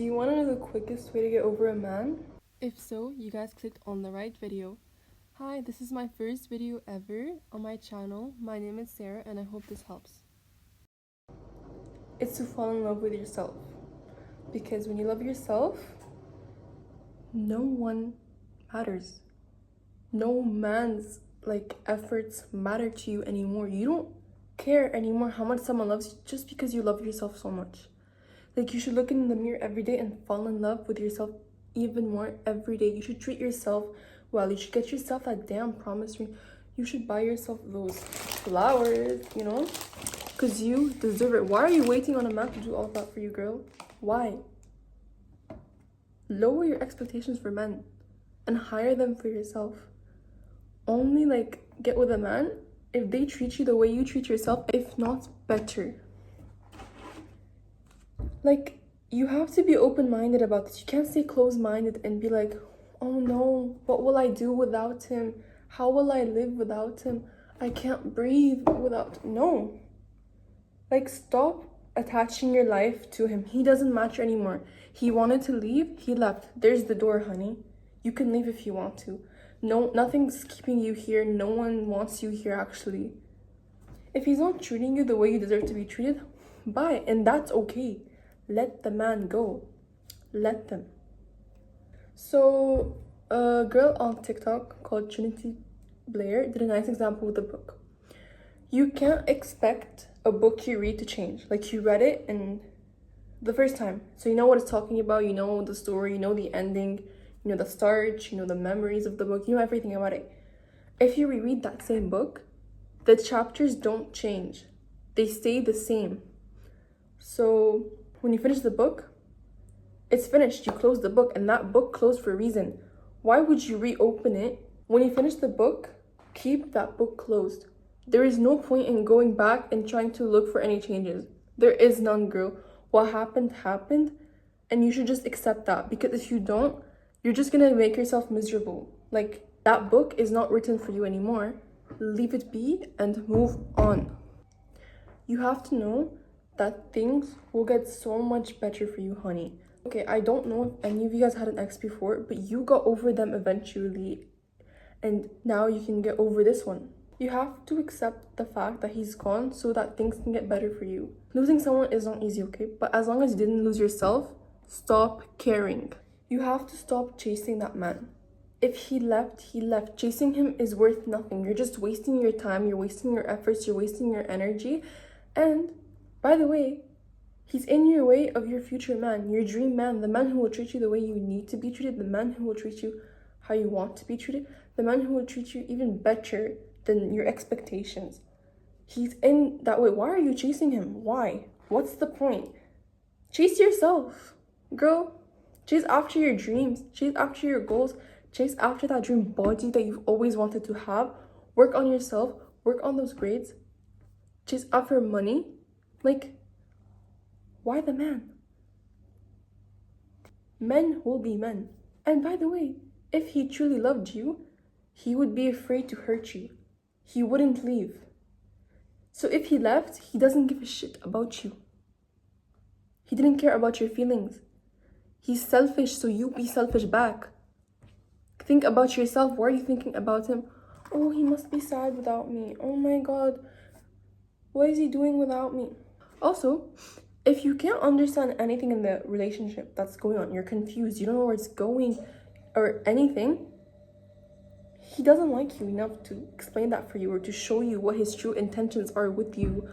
Do you want to know the quickest way to get over a man? If so, you guys clicked on the right video. Hi, this is my first video ever on my channel. My name is Sarah and I hope this helps. It's to fall in love with yourself. Because when you love yourself, no one matters. No man's efforts matter to you anymore. You don't care anymore how much someone loves you just because you love yourself so much. You should look in the mirror every day and fall in love with yourself even more every day. You should treat yourself well. You should get yourself that damn promise ring. You should buy yourself those flowers, because you deserve it. Why are you waiting on a man to do all that for you, girl? Why? Lower your expectations for men and higher them for yourself. Only get with a man if they treat you the way you treat yourself, if not better. You have to be open-minded about this. You can't stay closed-minded and be like, oh no, what will I do without him? How will I live without him? I can't breathe without... No. Stop attaching your life to him. He doesn't matter anymore. He wanted to leave, he left. There's the door, honey. You can leave if you want to. No, nothing's keeping you here. No one wants you here, actually. If he's not treating you the way you deserve to be treated, bye. And that's okay. Let the man go. Let them. So, a girl on TikTok called Trinity Blair did a nice example with a book. You can't expect a book you read to change. You read it and the first time. So you know what it's talking about, you know the story, you know the ending, you know the start, you know the memories of the book, you know everything about it. If you reread that same book, the chapters don't change. They stay the same. So when you finish the book, it's finished. You close the book, and that book closed for a reason. Why would you reopen it? When you finish the book, keep that book closed. There is no point in going back and trying to look for any changes. There is none, girl. What happened, happened, and you should just accept that, because if you don't, you're just gonna make yourself miserable. That book is not written for you anymore. Leave it be and move on. You have to know that things will get so much better for you, honey. Okay, I don't know if any of you guys had an ex before, but you got over them eventually, and now you can get over this one. You have to accept the fact that he's gone so that things can get better for you. Losing someone is not easy, okay? But as long as you didn't lose yourself, stop caring. You have to stop chasing that man. If he left, he left. Chasing him is worth nothing. You're just wasting your time, you're wasting your efforts, you're wasting your energy. And by the way, he's in your way of your future man, your dream man, the man who will treat you the way you need to be treated, the man who will treat you how you want to be treated, the man who will treat you even better than your expectations. He's in that way. Why are you chasing him? Why? What's the point? Chase yourself, girl. Chase after your dreams. Chase after your goals. Chase after that dream body that you've always wanted to have. Work on yourself. Work on those grades. Chase after money. Why the man? Men will be men. And by the way, if he truly loved you, he would be afraid to hurt you. He wouldn't leave. So if he left, he doesn't give a shit about you. He didn't care about your feelings. He's selfish, so you be selfish back. Think about yourself. Why are you thinking about him? Oh, he must be sad without me. Oh my God. What is he doing without me? Also, if you can't understand anything in the relationship that's going on, you're confused, you don't know where it's going or anything, he doesn't like you enough to explain that for you, or to show you what his true intentions are with you,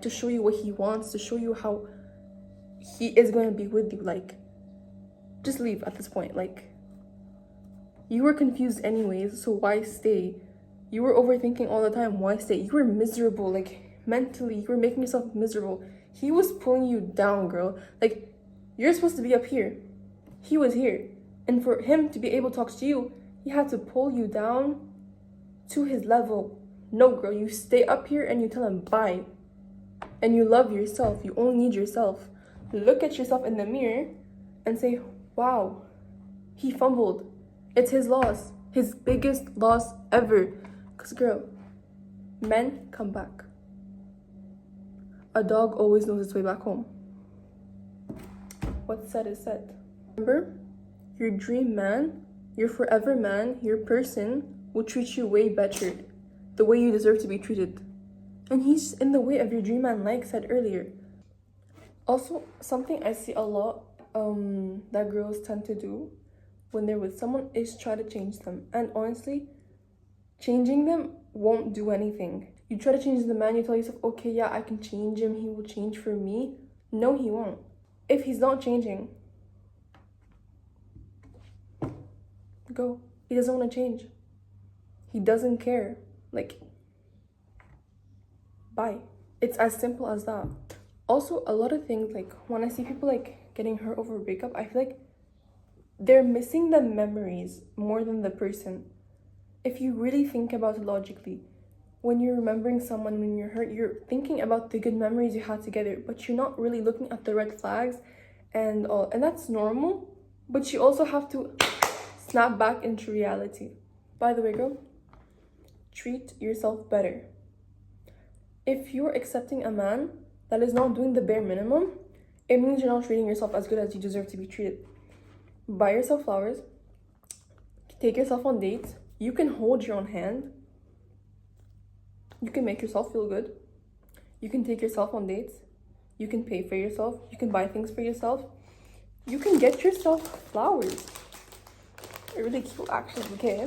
to show you what he wants, to show you how he is going to be with you. Just leave at this point. You were confused anyways, so why stay? You were overthinking all the time. Why stay? You were miserable, mentally. You were making yourself miserable. He was pulling you down, girl. You're supposed to be up here. He was here. And for him to be able to talk to you, he had to pull you down to his level. No, girl, you stay up here and you tell him bye. And you love yourself. You only need yourself. Look at yourself in the mirror and say, wow, he fumbled. It's his loss. His biggest loss ever. Because, girl, men come back. A dog always knows its way back home. what's said is said. Remember, your dream man, your forever man, your person will treat you way better, the way you deserve to be treated. And he's in the way of your dream man, like said earlier. Also, something I see a lot that girls tend to do when they're with someone is try to change them. And honestly, changing them won't do anything. You try to change the man, you tell yourself, okay, yeah, I can change him, he will change for me. No, he won't. If he's not changing, go. He doesn't want to change. He doesn't care. Like, bye. It's as simple as that. Also, a lot of things, like when I see people like getting hurt over a breakup, I feel like they're missing the memories more than the person. If you really think about it logically, when you're remembering someone when you're hurt, you're thinking about the good memories you had together, but you're not really looking at the red flags and all. And that's normal, but you also have to snap back into reality. By the way, girl, treat yourself better. If you're accepting a man that is not doing the bare minimum, it means you're not treating yourself as good as you deserve to be treated. Buy yourself flowers, take yourself on dates, you can hold your own hand, you can make yourself feel good, you can take yourself on dates, you can pay for yourself, you can buy things for yourself, you can get yourself flowers. They're really cute actually, okay?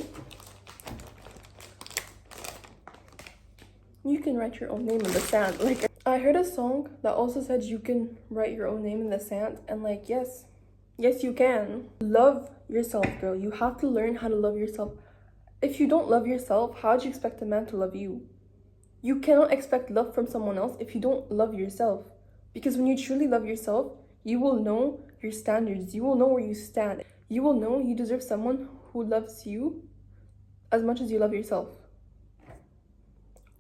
You can write your own name in the sand. Like, I heard a song that also said you can write your own name in the sand, and like, yes you can. Love yourself, girl. You have to learn how to love yourself. If you don't love yourself, how do you expect a man to love you? You cannot expect love from someone else if you don't love yourself. Because when you truly love yourself, you will know your standards, you will know where you stand, you will know you deserve someone who loves you as much as you love yourself,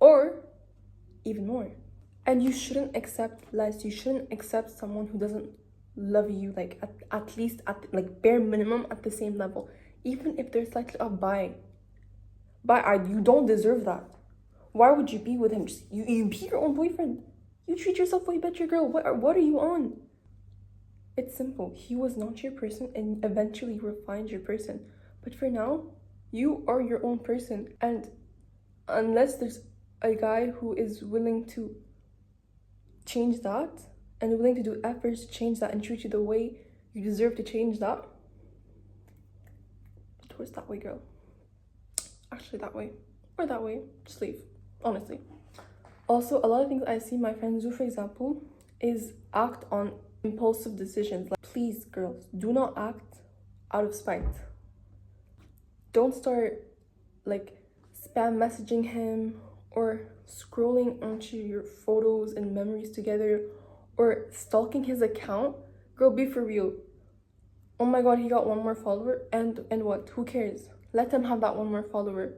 or even more. And you shouldn't accept less. You shouldn't accept someone who doesn't love you, like at least at like bare minimum at the same level, even if they're slightly up. You don't deserve that. Why would you be with him? Just you be your own boyfriend. You treat yourself way better, girl. What are you on? It's simple. He was not your person, and eventually you will find your person. But for now, you are your own person. And unless there's a guy who is willing to change that and willing to do efforts to change that and treat you the way you deserve to change that, towards that way, girl. Actually, that way. Or that way. Just leave. Honestly. Also, a lot of things I see my friends do, for example, is act on impulsive decisions. Like, please, girls, do not act out of spite. Don't start like spam messaging him or scrolling onto your photos and memories together or stalking his account. Girl, be for real. Oh my god, he got one more follower, and what? Who cares? Let him have that one more follower.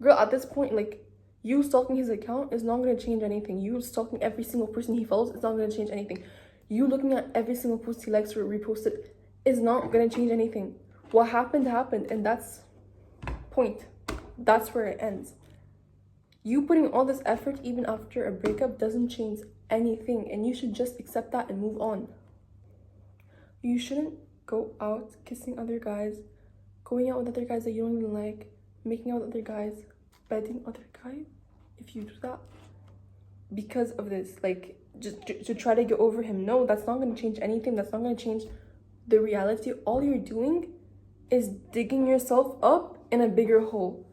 Girl, at this point, like, you stalking his account is not going to change anything. You stalking every single person he follows is not going to change anything. You looking at every single post he likes or reposted is not going to change anything. What happened, and that's point. That's where it ends. You putting all this effort even after a breakup doesn't change anything, and you should just accept that and move on. You shouldn't go out kissing other guys, going out with other guys that you don't even like, making out with other guys, bedding other guys. If you do that because of this, like, just to try to get over him, no, that's not going to change anything. That's not going to change the reality. All you're doing is digging yourself up in a bigger hole,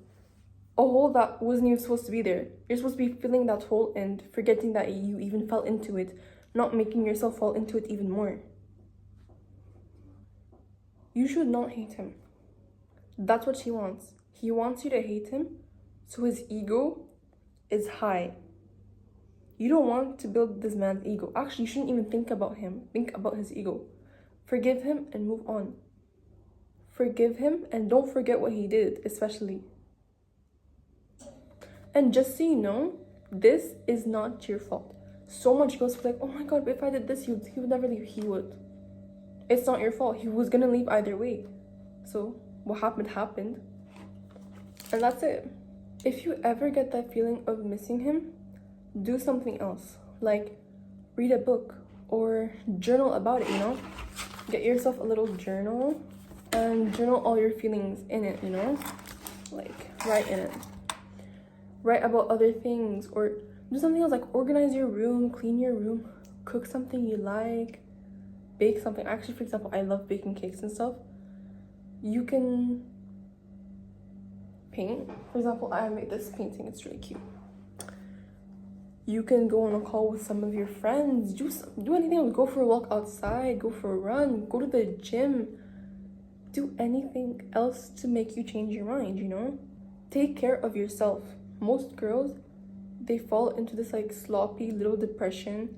a hole that wasn't even supposed to be there. You're supposed to be filling that hole and forgetting that you even fell into it, not making yourself fall into it even more. You should not hate him. That's what he wants. He wants you to hate him so his ego is high. You don't want to build this man's ego. Actually, you shouldn't even think about him. Think about his ego. Forgive him and move on. Forgive him and don't forget what he did, especially. And just so you know, this is not your fault. So much girls feel like, oh my god, but if I did this, he would never leave. He would. It's not your fault. He was gonna leave either way. So what happened. And that's it. If you ever get that feeling of missing him, do something else. Like read a book or journal about it, you know? Get yourself a little journal and journal all your feelings in it, you know? Like, write in it. Write about other things, or do something else, like organize your room, clean your room, cook something you like, bake something. Actually, for example, I love baking cakes and stuff. You can paint. For example, I made this painting, it's really cute. You can go on a call with some of your friends, do anything else. Go for a walk outside, go for a run, go to the gym, do anything else to make you change your mind, you know? Take care of yourself. Most girls, they fall into this like sloppy little depression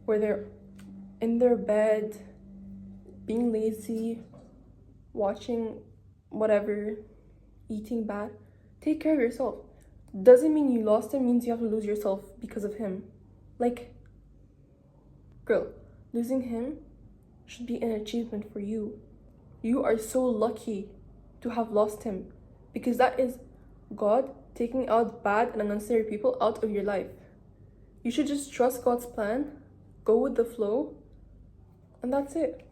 where they're in their bed being lazy, watching whatever, eating bad. Take care of yourself. Doesn't mean you lost him, means you have to lose yourself because of him. Like, girl, losing him should be an achievement for you. You are so lucky to have lost him, because that is God taking out bad and unnecessary people out of your life. You should just trust God's plan, go with the flow, and that's it.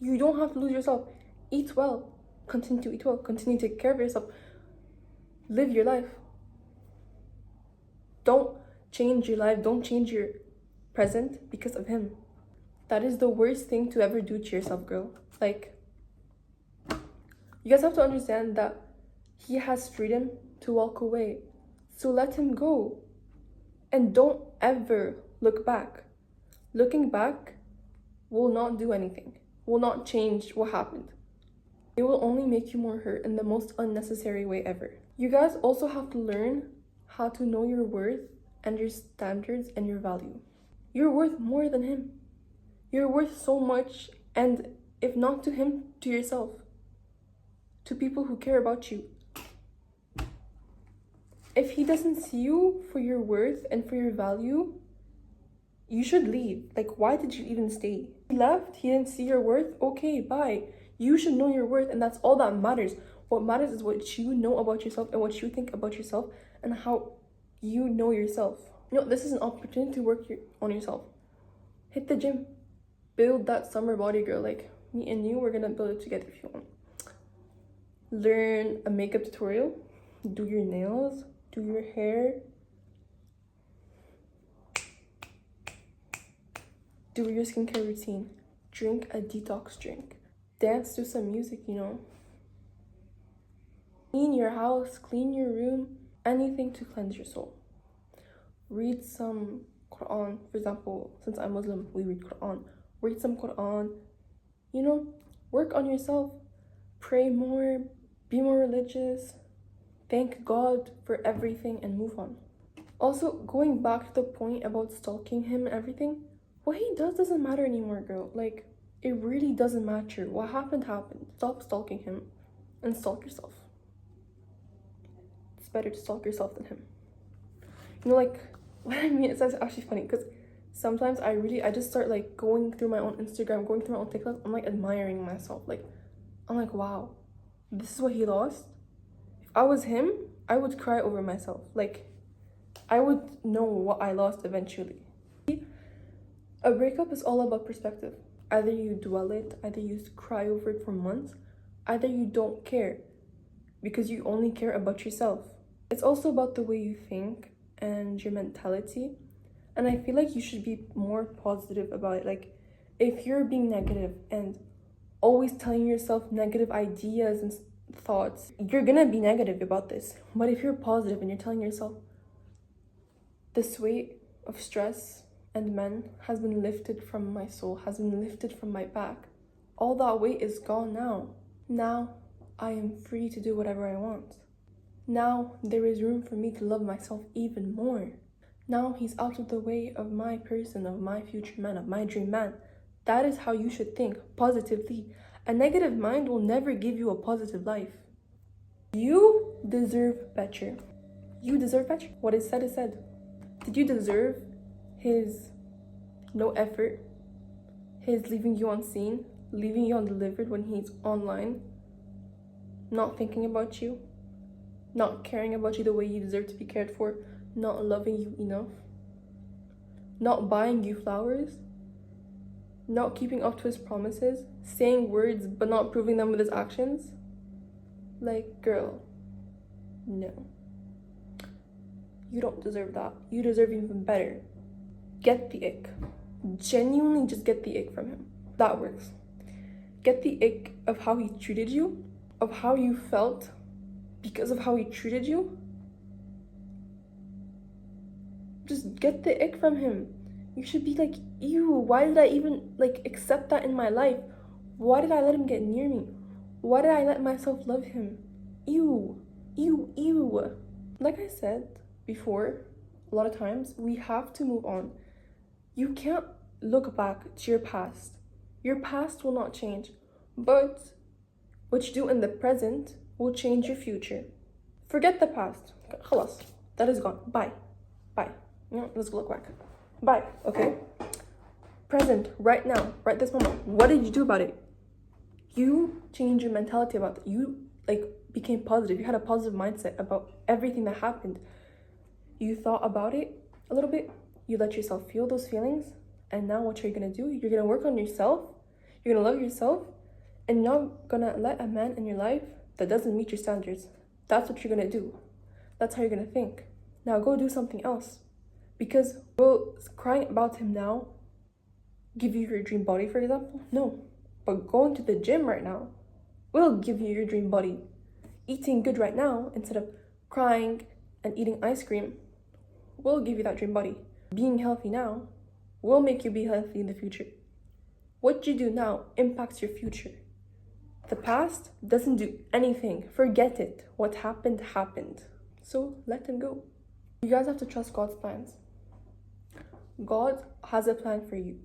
You don't have to lose yourself. Eat well, continue to eat well, continue to take care of yourself, live your life. Don't change your life, don't change your present because of him. That is the worst thing to ever do to yourself, girl. Like, you guys have to understand that he has freedom to walk away. So let him go. And don't ever look back. Looking back will not do anything, will not change what happened. It will only make you more hurt in the most unnecessary way ever. You guys also have to learn how to know your worth and your standards and your value. You're worth more than him. You're worth so much, and if not to him, to yourself, to people who care about you. If he doesn't see you for your worth and for your value, you should leave. Like, why did you even stay? He left, he didn't see your worth, okay, bye. You should know your worth, and that's all that matters. What matters is what you know about yourself and what you think about yourself and how you know yourself. You know, this is an opportunity to work on yourself. Hit the gym. Build that summer body, girl. Like, me and you, we're gonna build it together if you want. Learn a makeup tutorial. Do your nails. Do your hair. Do your skincare routine. Drink a detox drink. Dance to some music, you know. Clean your house, clean your room, anything to cleanse your soul. Read some Quran. For example, since I'm Muslim, we read Quran. Read some Quran. You know, work on yourself. Pray more, be more religious. Thank God for everything and move on. Also, going back to the point about stalking him and everything, what he does doesn't matter anymore, girl. Like, it really doesn't matter. What happened, happened. Stop stalking him and stalk yourself. It's better to stalk yourself than him. You know, like, what I mean, it's actually funny because sometimes I just start like going through my own Instagram, going through my own TikTok. I'm like admiring myself. Like, I'm like, wow, this is what he lost. If I was him, I would cry over myself. Like, I would know what I lost eventually. A breakup is all about perspective. Either you dwell it, either you cry over it for months, either you don't care because you only care about yourself. It's also about the way you think and your mentality. And I feel like you should be more positive about it. Like, if you're being negative and always telling yourself negative ideas and thoughts, you're gonna be negative about this. But if you're positive and you're telling yourself, this weight of stress and men has been lifted from my soul, has been lifted from my back. All that weight is gone now. Now I am free to do whatever I want. Now there is room for me to love myself even more. Now he's out of the way of my person, of my future man, of my dream man. That is how you should think, positively. A negative mind will never give you a positive life. You deserve better. You deserve better. What is said is said. Did you deserve his no effort, his leaving you unseen, leaving you undelivered when he's online, not thinking about you, not caring about you the way you deserve to be cared for, not loving you enough, not buying you flowers? not keeping up to his promises, saying words but not proving them with his actions. Like, girl, no. You don't deserve that. You deserve even better. Get the ick. Genuinely just get the ick from him. That works. Get the ick of how he treated you, of how you felt because of how he treated you. Just get the ick from him. You should be like, ew, why did I even accept that in my life? Why did I let him get near me? Why did I let myself love him? Ew, ew, ew. Like I said before, a lot of times, we have to move on. You can't look back to your past. Your past will not change, but what you do in the present will change your future. Forget the past. Khalas, that is gone. Bye. Bye. Let's go look back. Bye, okay? Present, right now, right this moment. What did you do about it? You changed your mentality about it. You became positive. You had a positive mindset about everything that happened. You thought about it a little bit. You let yourself feel those feelings. And now what you're gonna do, you're gonna work on yourself. You're gonna love yourself. And you're not gonna let a man in your life that doesn't meet your standards. That's what you're gonna do. That's how you're gonna think. Now go do something else. Because will crying about him now give you your dream body, for example? No. But going to the gym right now will give you your dream body. Eating good right now instead of crying and eating ice cream will give you that dream body. Being healthy now will make you be healthy in the future. What you do now impacts your future. The past doesn't do anything. Forget it. What happened, happened. So let him go. You guys have to trust God's plans. God has a plan for you.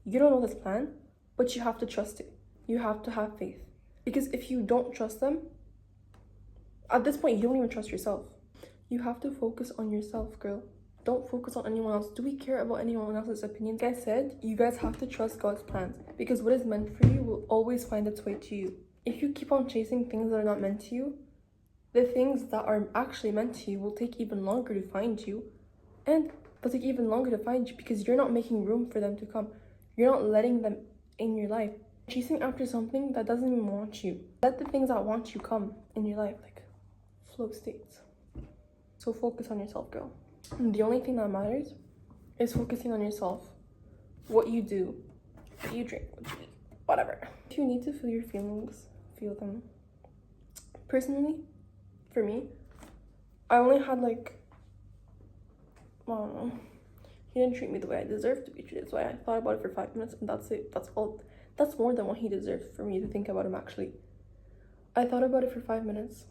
You don't know this plan, but you have to trust it. You have to have faith. Because if you don't trust them, at this point, you don't even trust yourself. You have to focus on yourself, girl. Don't focus on anyone else. Do we care about anyone else's opinion? Like I said, you guys have to trust God's plans. Because what is meant for you will always find its way to you. If you keep on chasing things that are not meant to you, the things that are actually meant to you will take even longer to find you. And they'll take even longer to find you because you're not making room for them to come. You're not letting them in your life. Chasing after something that doesn't even want you. Let the things that want you come in your life, like flow states. So focus on yourself, girl. And the only thing that matters is focusing on yourself. What you do, what you drink, what you eat, whatever. If you need to feel your feelings, feel them. Personally, for me, I only had I don't know. He didn't treat me the way I deserved to be treated, so I thought about it for 5 minutes, and that's it. That's all. That's more than what he deserves for me to think about him, actually. I thought about it for 5 minutes,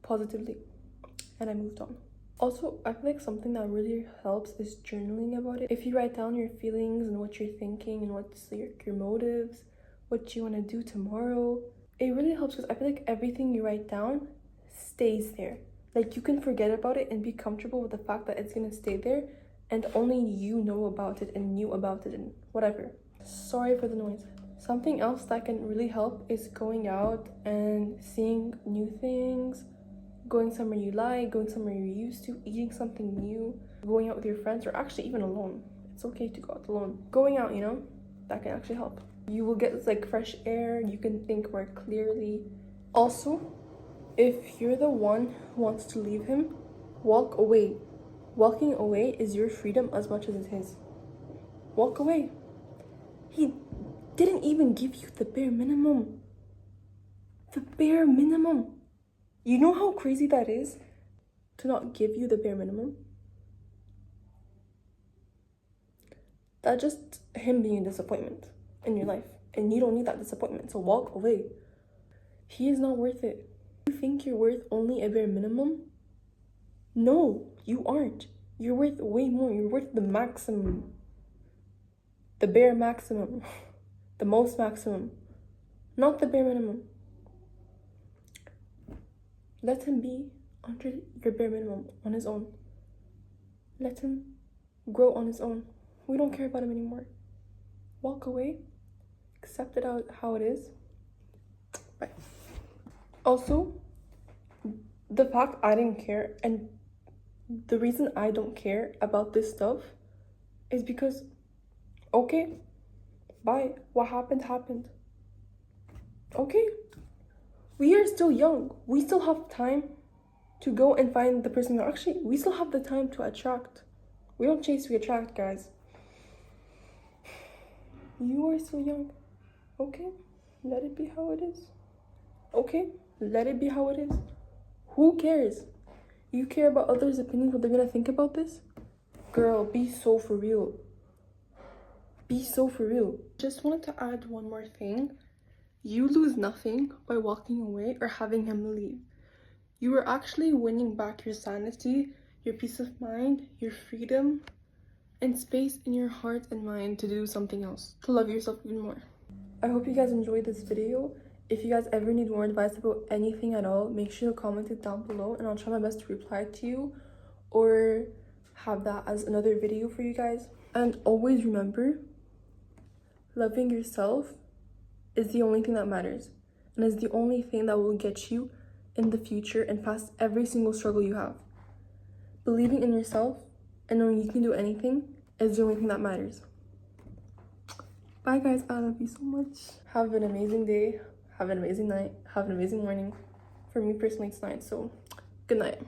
positively, and I moved on. Also, I feel like something that really helps is journaling about it. If you write down your feelings and what you're thinking and what's your motives, what you want to do tomorrow, it really helps because I feel like everything you write down stays there. Like, you can forget about it and be comfortable with the fact that it's going to stay there and only you know about it and knew about it and whatever. Sorry for the noise. Something else that can really help is going out and seeing new things, going somewhere you like, going somewhere you're used to, eating something new, going out with your friends, or actually even alone. It's okay to go out alone. Going out, that can actually help. You will get fresh air, you can think more clearly. Also, if you're the one who wants to leave him, walk away. Walking away is your freedom as much as it's his. Walk away. He didn't even give you the bare minimum. The bare minimum. You know how crazy that is to not give you the bare minimum? That's just him being a disappointment in your life. And you don't need that disappointment, so walk away. He is not worth it. You think you're worth only a bare minimum? No, you aren't. You're worth way more. You're worth the maximum. The bare maximum. The most maximum. Not the bare minimum. Let him be under your bare minimum on his own. Let him grow on his own. We don't care about him anymore. Walk away. Accept it how it is. Bye. Also, the fact I didn't care, and the reason I don't care about this stuff is because, okay, Bye. What happened, happened. Okay? We are still young. We still have time to go and find the person. Actually, we still have the time to attract. We don't chase, we attract, guys. You are still young. Okay? Let it be how it is. Okay? Let it be how it is. Who cares? You care about others' opinions, what they're gonna think about this? Girl, be so for real. Be so for real. Just wanted to add one more thing. You lose nothing by walking away or having him leave. You are actually winning back your sanity, your peace of mind, your freedom, and space in your heart and mind to do something else, to love yourself even more. I hope you guys enjoyed this video. If you guys ever need more advice about anything at all, make sure to comment it down below and I'll try my best to reply to you or have that as another video for you guys. And always remember, loving yourself is the only thing that matters and is the only thing that will get you in the future and past every single struggle you have. Believing in yourself and knowing you can do anything is the only thing that matters. Bye guys, I love you so much. Have an amazing day, have an amazing night, have an amazing morning. For me personally, it's night, so good night.